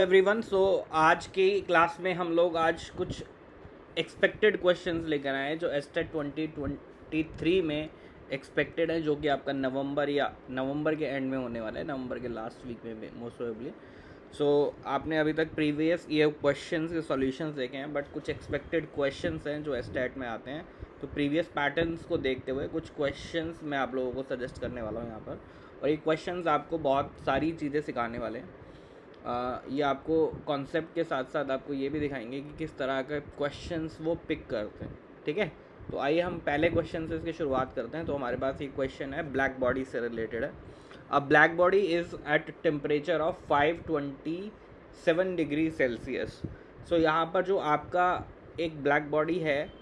Everyone आज की class में हम लोग आज कुछ एक्सपेक्टेड क्वेश्चंस लेकर आए हैं जो एस्टेट 2023 में एक्सपेक्टेड है, जो कि आपका नवंबर के एंड में होने वाला है, नवंबर के लास्ट वीक में मोस्ट प्रोबेबली। आपने अभी तक प्रीवियस ईयर क्वेश्चंस के सॉल्यूशंस देखे हैं, बट कुछ एक्सपेक्टेड क्वेश्चंस हैं जो एस्टेट में आते हैं। तो प्रीवियस पैटर्न्स को देखते हुए कुछ क्वेश्चंस मैं आप लोगों को सजेस्ट करने वाला हूँ यहाँ पर, और ये क्वेश्चंस आपको बहुत सारी चीज़ें सिखाने वाले हैं। ये आपको कॉन्सेप्ट के साथ साथ आपको ये भी दिखाएंगे कि किस तरह के क्वेश्चंस वो पिक करते हैं। ठीक है, तो आइए हम पहले क्वेश्चन से इसकी शुरुआत करते हैं। तो हमारे पास ये क्वेश्चन है, ब्लैक बॉडी से रिलेटेड है। अब black body is at temperature of 527 degree Celsius. So यहाँ पर जो आपका एक ब्लैक बॉडी है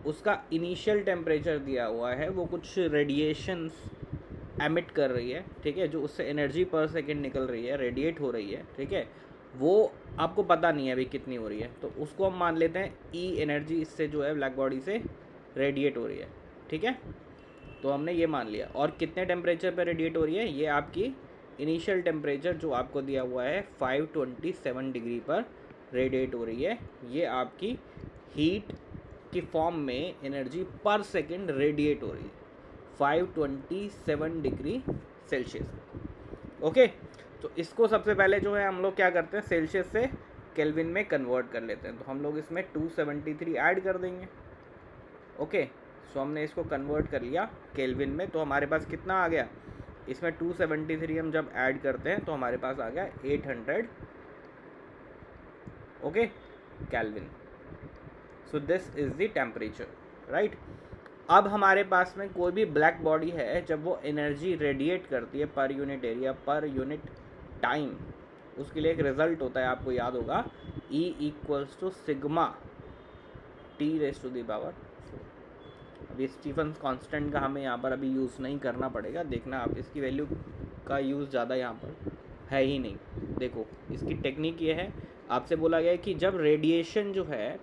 उसका इनिशियल टेम्परेचर दिया हुआ है, वो कुछ रेडिएशंस एमिट कर रही है, ठीक है, जो उससे एनर्जी पर सेकेंड निकल रही है, रेडिएट हो रही है, ठीक है, वो आपको पता नहीं है अभी कितनी हो रही है। तो उसको हम मान लेते हैं ई एनर्जी इससे जो है ब्लैक बॉडी से रेडिएट हो रही है। ठीक है, तो हमने ये मान लिया। और कितने टेम्परेचर पर रेडिएट हो रही है, ये आपकी इनिशियल टेम्परेचर जो आपको दिया हुआ है 527 डिग्री पर रेडिएट हो रही है। ये आपकी हीट की फॉर्म में एनर्जी पर सेकेंड रेडिएट हो रही है 527 डिग्री सेल्सियस। ओके, तो इसको सबसे पहले जो है हम लोग क्या करते हैं, सेल्सियस से केल्विन में कन्वर्ट कर लेते हैं। तो हम लोग इसमें 273 ऐड कर देंगे। ओके, सो हमने इसको कन्वर्ट कर लिया केल्विन में, तो हमारे पास कितना आ गया, इसमें 273 हम जब ऐड करते हैं तो हमारे पास आ गया 800 okay kelvin. So this is the temperature, right. अब हमारे पास में कोई भी ब्लैक बॉडी है, जब वो एनर्जी रेडिएट करती है per unit area per unit time, उसके लिए एक रिजल्ट होता है, आपको याद होगा, E equals to sigma T raise to the power 4। अभी स्टीफन कांस्टेंट का हमें यहाँ पर अभी यूज़ नहीं करना पड़ेगा, देखना आप, इसकी वैल्यू का यूज़ ज़्यादा यहाँ पर है ही नहीं। देखो इसकी टेक्निक ये है, आपसे बोला गया है कि जब रेडिएशन जो है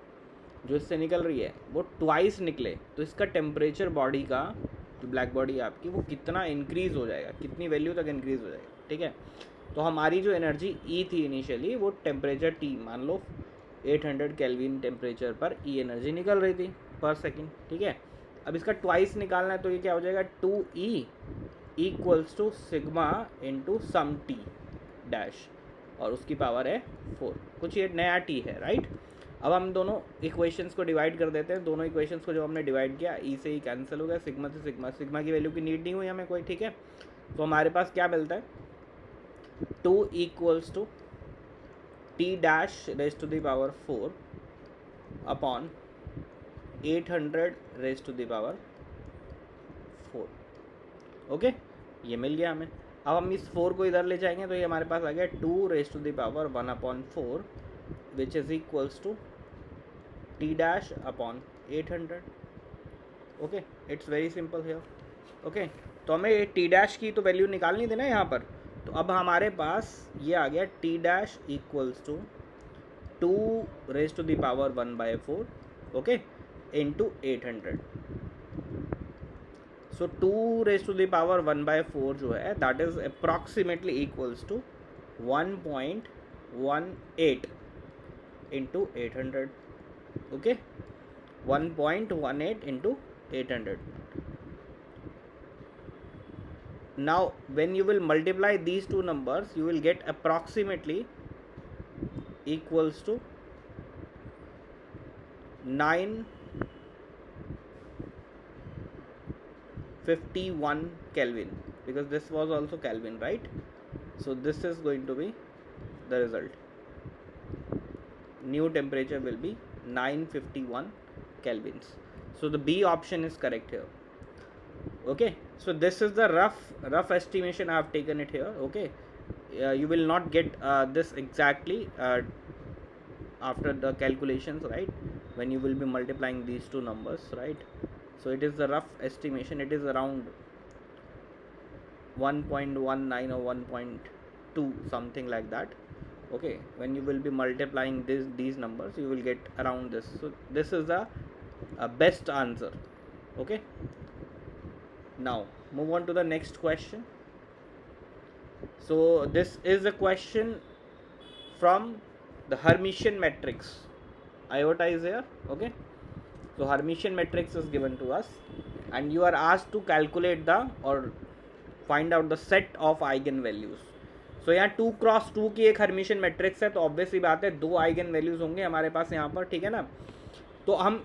जो इससे निकल रही है वो ट्वाइस निकले, तो इसका टेम्परेचर बॉडी का, जो ब्लैक बॉडी आपकी, वो कितना इंक्रीज़ हो जाएगा, कितनी वैल्यू तक इंक्रीज़ हो जाएगा। ठीक है, तो हमारी जो एनर्जी ई थी इनिशियली, वो टेम्परेचर टी, मान लो 800 केल्विन टेम्परेचर पर ई एनर्जी निकल रही थी पर सेकेंड। ठीक है, अब इसका ट्वाइस निकालना है, तो ये क्या हो जाएगा, 2E equals to sigma into sum T dash, और उसकी पावर है 4। कुछ ये नया टी है, राइट। अब हम दोनों इक्वेशंस को डिवाइड कर देते हैं। दोनों इक्वेशंस को जो हमने डिवाइड किया, ई से ही कैंसिल हो गया, सिग्मा से सिग्मा, सिग्मा की वैल्यू की नीड नहीं हुई हमें कोई। ठीक है, तो हमारे पास क्या मिलता है, 2 equals to T dash raise to the power 4 upon 800 raise to the power 4। Okay, ये मिल गया हमें। अब हम इस 4 को इधर ले जाएंगे, तो ये हमारे पास आ गया 2 raise to the power 1/4 which is equals to T dash upon 800। Okay, it's very simple है। ओके, तो हमें टी डैश की तो वैल्यू निकालनी थी ना यहाँ पर, तो अब हमारे पास ये आ गया T dash equals to 2 raise to the power 1/4 okay into 800। So 2 raise to the power 1/4 जो है, that is approximately equals to 1.18 into 800। okay, 1.18 into 800. Now when you will multiply these two numbers, you will get approximately equals to 951 Kelvin, because this was also Kelvin, right? So this is going to be the result. New temperature will be 951 kelvins. So the B option is correct here. Okay, so this is the rough estimation I have taken it here. Okay, you will not get this exactly after the calculations, right, when you will be multiplying these two numbers, right. So it is the rough estimation, it is around 1.19 or 1.2, something like that. Okay, when you will be multiplying these numbers, you will get around this. So this is the best answer. Okay, now move on to the next question. So this is a question from the Hermitian matrix. Iota is here. Okay, so Hermitian matrix is given to us and you are asked to calculate the or find out the set of eigen values. सो यहाँ 2x2 की एक Hermitian matrix है, तो obviously बात है दो eigen values होंगे हमारे पास यहाँ पर, ठीक है ना. तो हम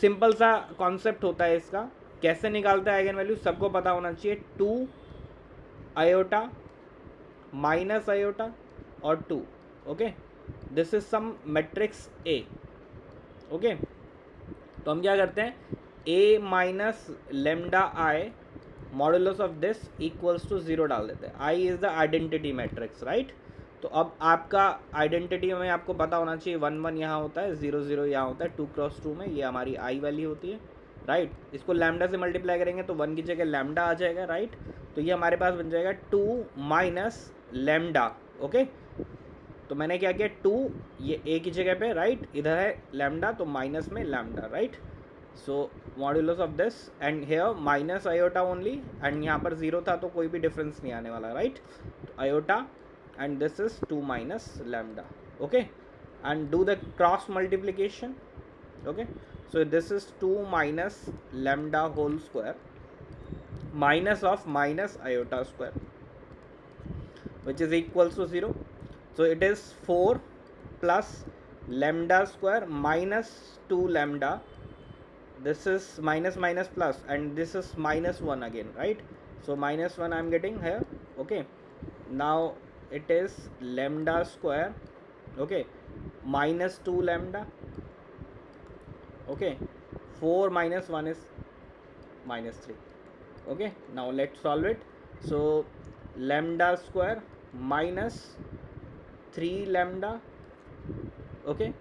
सिंपल सा कॉन्सेप्ट होता है इसका, कैसे निकालते हैं आइगन वैल्यू सबको पता होना चाहिए. 2 आयोटा माइनस आयोटा और 2. Okay, this is some matrix A. Okay, तो हम क्या करते हैं, A minus lambda I modulus of this equals to 0 डाल देते हैं. I is the identity matrix, right. तो अब आपका आइडेंटिटी में आपको पता होना चाहिए 1 1 यहाँ होता है, 0 0 यहाँ होता है. 2x2 में ये हमारी आई वैल्यू होती है, राइट. इसको लैम्डा से मल्टीप्लाई करेंगे तो 1 की जगह लैम्डा आ जाएगा, राइट. तो ये हमारे पास बन जाएगा 2 माइनस लैम्डा. ओके, तो मैंने क्या किया, 2 ये ए की जगह पे, राइट, इधर है लैम्डा तो माइनस में lambda, right. So modulus of this and here minus iota only, and यहाँ पर 0 था तो कोई भी डिफरेंस नहीं आने वाला, राइट. तो iota and this is 2 minus lambda. Okay, and do the cross multiplication. Okay, so this is 2 minus lambda whole square minus of minus iota square which is equals to 0. So it is 4 plus lambda square minus 2 lambda. This is minus minus plus and this is minus 1 again, right. So minus 1 I am getting here. Okay, now it is lambda square, okay, minus 2 lambda. Okay, 4 minus 1 is minus 3. Okay, now let's solve it. So lambda square minus 3 lambda. Okay,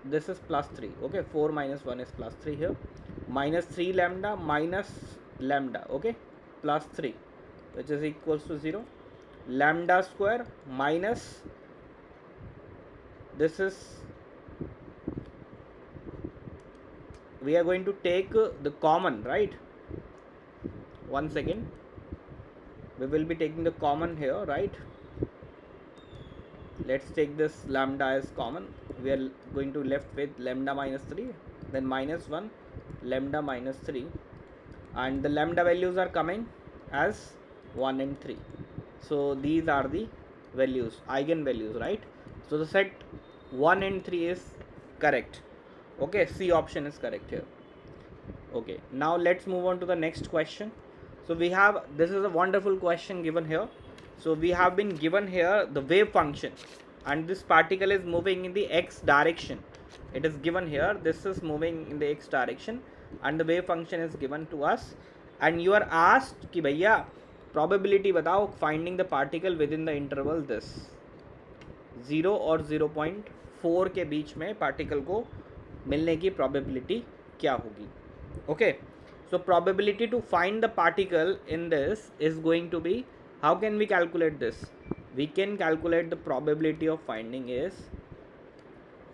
this is plus 3. Okay, 4 minus 1 is plus 3 here. Minus 3 lambda minus lambda. Okay, plus 3, which is equals to 0. Lambda square minus, this is, we are going to take the common, right. One second, we will be taking the common here, right. Let's take this lambda as common. We are going to left with lambda minus 3, then minus 1 lambda minus 3, and the lambda values are coming as 1 and 3. So these are the values, eigen values, right. So the set 1 and 3 is correct. Okay, C option is correct here. Okay, now let's move on to the next question. So we have, this is a wonderful question given here. So we have been given here the wave function and this particle is moving in the x direction. It is given here, this is moving in the x direction and the wave function is given to us and you are asked कि भैया probability बताओ finding the particle within the interval this 0 और 0.4 के बीच में particle को मिलने की probability क्या होगी. Okay, so probability to find the particle in this is going to be, how can we calculate this? We can calculate the probability of finding is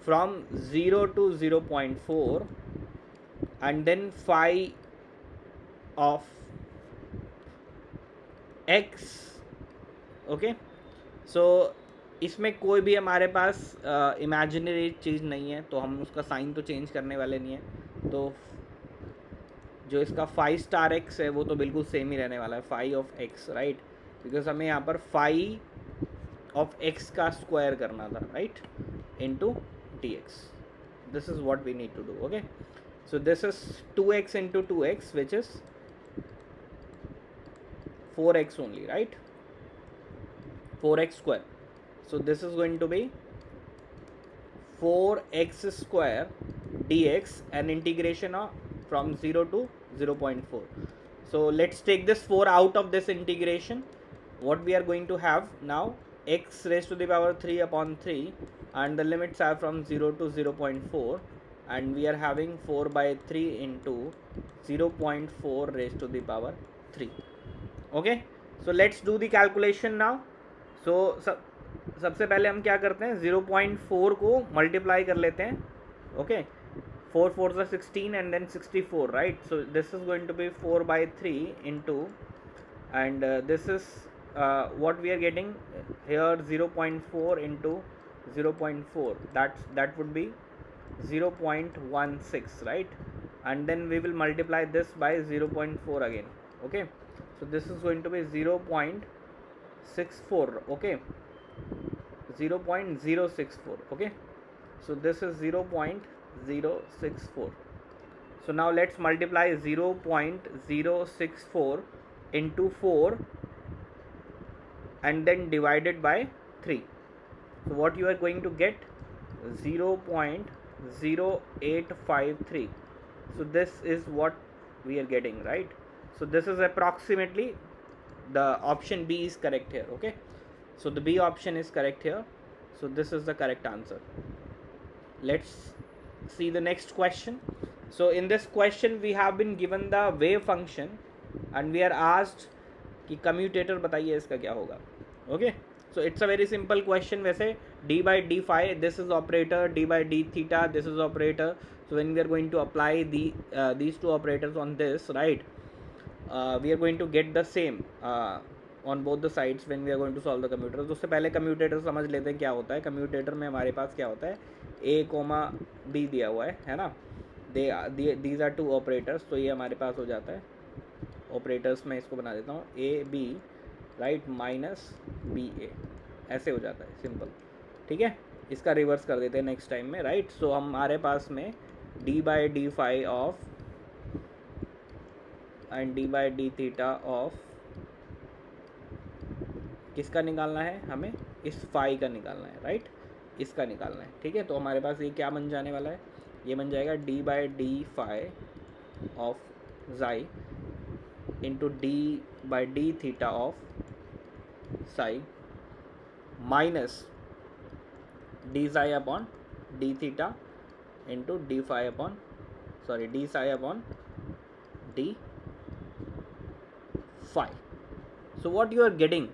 from 0 to 0.4 and then phi of x. Okay, so इसमें कोई भी हमारे पास imaginary चीज़ नहीं है तो हम उसका sign तो चेंज करने वाले नहीं है. तो जो इसका फाई स्टार एक्स है वो तो बिल्कुल सेम ही रहने वाला है, phi of x, right, because हमें यहाँ पर फाई ऑफ एक्स का स्क्वायर करना था, right, into d x. This is what we need to do. Okay, so this is 2x into 2x which is 4x only, right, 4x square. So this is going to be 4x square dx and integration of from 0 to 0.4. So let's take this 4 out of this integration. What we are going to have now, x raised to the power 3 upon 3 and the limits are from 0 to 0.4 and we are having 4 by 3 into 0.4 raised to the power 3. Okay, so let's do the calculation now. So सबसे पहले हम क्या करते हैं, 0.4 को multiply कर लेते हैं. Okay, 4 4s are 16 and then 64, right. So this is going to be 4 by 3 into and this is what we are getting here, 0.4 into 0.4, that would be 0.16, right? And then we will multiply this by 0.4 again. Okay, so this is going to be 0.64. okay, 0.064. okay, so this is 0.064. so now let's multiply 0.064 into 4 and then divided by 3. So what you are going to get, 0.0853. so this is what we are getting, right? So this is approximately, the option B is correct here. Okay, so the B option is correct here, so this is the correct answer. Let's see the next question. So in this question we have been given the wave function and we are asked कि commutator बताइए इसका क्या होगा. Okay, so it's a very simple question. वैसे d by d phi, this is operator, d by d theta, this is operator. So when we are going to apply these two operators on this, right, we are going to get the same on both the sides when we are going to solve the commutator. तो उससे पहले commutator समझ लेते हैं क्या होता है. Commutator में हमारे पास क्या होता है, a, b दिया हुआ है ना. these are two operators, तो ये हमारे पास हो जाता है ऑपरेटर्स. मैं इसको बना देता हूँ A B, right, minus B A, ऐसे हो जाता है सिंपल. ठीक है, इसका रिवर्स कर देते हैं नेक्स्ट टाइम में, राइट. सो हमारे पास में d by d phi of and d by d theta of किसका निकालना है, हमें इस फाई का निकालना है, राइट, इसका निकालना है. ठीक है, तो हमारे पास ये क्या बन जाने वाला है, ये बन जाएगा d by d phi of psi into d by d theta of psi minus d psi upon d theta into d phi upon d psi upon d phi. So what you are getting,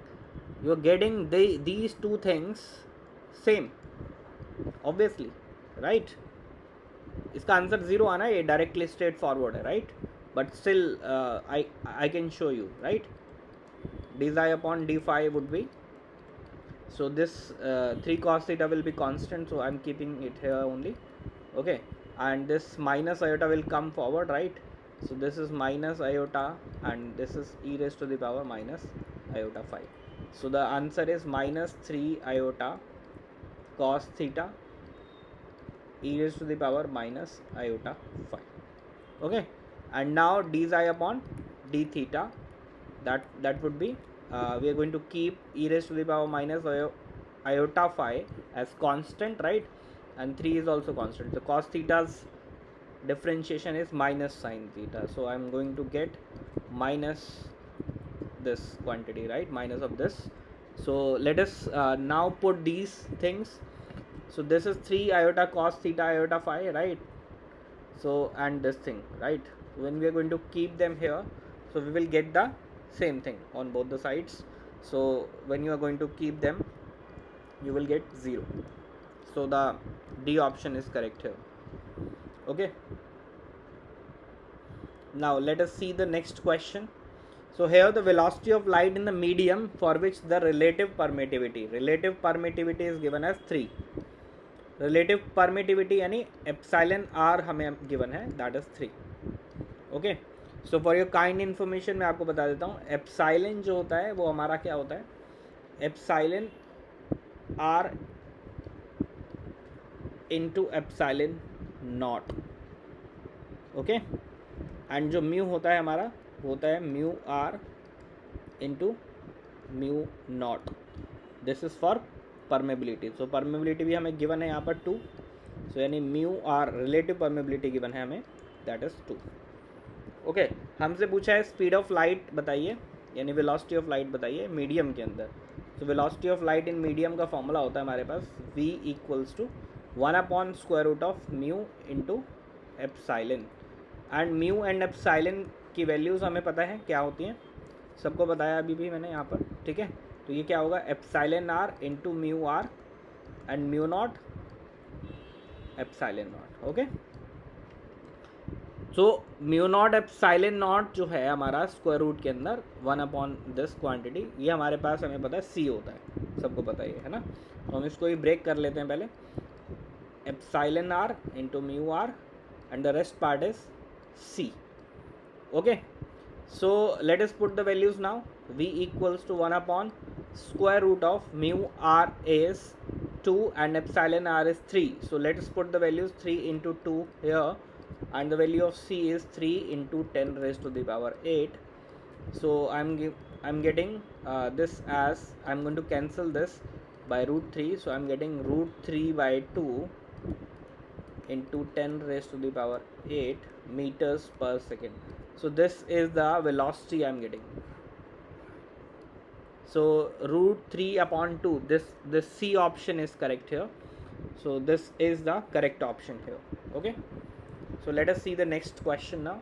you are getting these two things same, obviously, right. इसका answer zero आना है, ये directly straight forward है, right. But still I can show you, right. d psi upon d phi would be, so this 3 cos theta will be constant, so I'm keeping it here only. Okay, and this minus iota will come forward, right. So this is minus iota and this is e raised to the power minus iota phi. So the answer is minus 3 iota cos theta e raised to the power minus iota phi. Okay, and now d psi upon d theta, that would be we are going to keep e raised to the power minus iota phi as constant, right, and 3 is also constant. The cos theta's differentiation is minus sin theta, so I'm going to get minus this quantity, right, minus of this. So let us now put these things. So this is 3 iota cos theta iota phi, right. So and this thing, right, when we are going to keep them here, so we will get the same thing on both the sides. So when you are going to keep them, you will get 0. So the D option is correct here. Okay, now let us see the next question. So here the velocity of light in the medium for which the relative permittivity is given as 3. Relative permittivity यानी epsilon R हमें given है, that is 3. Okay, so for your kind information मैं आपको बता देता हूँ, epsilon जो होता है वो हमारा क्या होता है, epsilon r into epsilon naught. Okay, and जो म्यू होता है हमारा वो होता है mu r into mu naught. This is for permeability. So permeability भी हमें गिवन है यहाँ पर 2, सो यानी mu r relative permeability given है हमें, दैट इज 2. ओके, हमसे पूछा है स्पीड ऑफ लाइट बताइए, यानी वेलोसिटी ऑफ लाइट बताइए मीडियम के अंदर. So velocity of light in medium का फॉर्मूला होता है हमारे पास v equals to 1/√ of mu into epsilon. And mu and epsilon की वैल्यूज़ हमें पता है क्या होती हैं, सबको बताया अभी भी मैंने यहाँ पर. ठीक है, तो ये क्या होगा, epsilon r into mu r and mu naught epsilon naught. Okay, so mu naught epsilon naught जो है हमारा स्क्वायर रूट के अंदर 1/दिस क्वांटिटी, ये हमारे पास हमें पता है सी होता है, सबको पता है ना। तो हम इसको भी ब्रेक कर लेते हैं पहले, epsilon r into mu r and the rest part is c. Okay, so let us put the values now. V equals to 1/square root of mu r is 2 and epsilon r is 3. So let us put the values 3 into 2 here, and the value of C is 3 into 10 raised to the power 8. So I'm getting this as, I'm going to cancel this by root 3, so I'm getting root 3 by 2 into 10 raised to the power 8 meters per second. So this is the velocity I'm getting. So root 3/2, this C option is correct here. So this is the correct option here. Okay, so let us see the next question now.